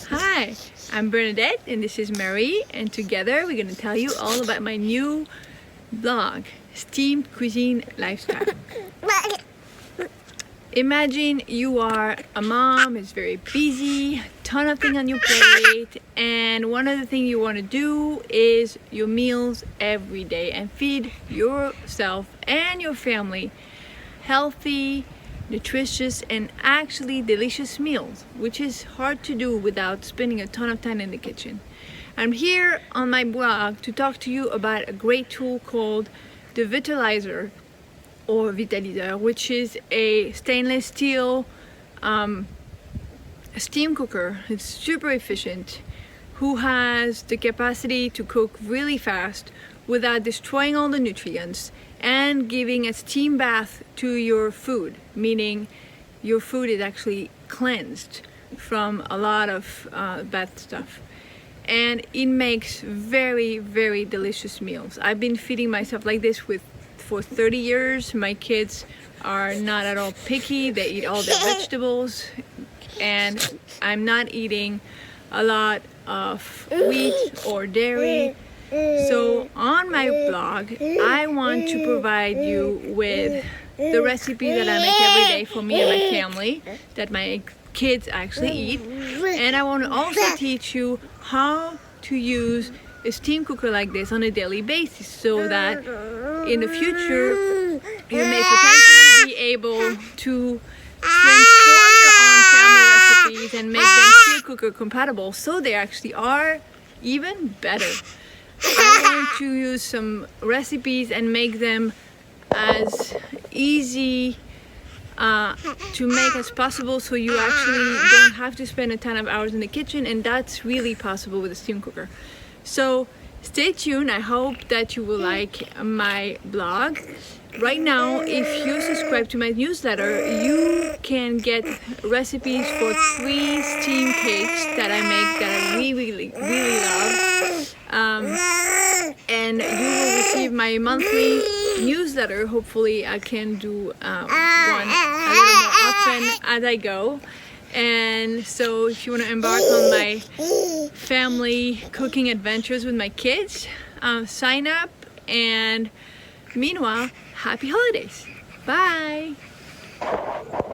Hi, I'm Bernadette and this is Marie, and together we're going to tell you all about my new blog, Steamed Cuisine Lifestyle. Imagine you are a mom, is very busy, ton of things on your plate, and one of the things you want to do is your meals every day and feed yourself and your family healthy, nutritious, and actually delicious meals, which is hard to do without spending a ton of time in the kitchen. I'm here on my blog to talk to you about a great tool called the Vitalizer or Vitalizer, which is a stainless steel steam cooker. It's super efficient, who has the capacity to cook really fast without destroying all the nutrients and giving a steam bath to your food, meaning your food is actually cleansed from a lot of bad stuff. And it makes very, very delicious meals. I've been feeding myself like this for 30 years. My kids are not at all picky. They eat all their vegetables, and I'm not eating a lot of wheat or dairy. So on my blog, I want to provide you with the recipe that I make every day for me and my family, that my kids actually eat. And I want to also teach you how to use a steam cooker like this on a daily basis, so that in the future you may potentially be able to transform your own family recipes and make them steel cooker compatible, so they actually are even better. I want to use some recipes and make them as easy to make as possible, so you actually don't have to spend a ton of hours in the kitchen, and that's really possible with a steam cooker. So stay tuned. I hope that you will like my blog. Right now, if you subscribe to my newsletter, you can get recipes for 3 steam cakes that I make that I really love. And you will receive my monthly newsletter. Hopefully I can do one a little more often as I go. And so if you want to embark on my family cooking adventures with my kids, sign up. And meanwhile, happy holidays. Bye.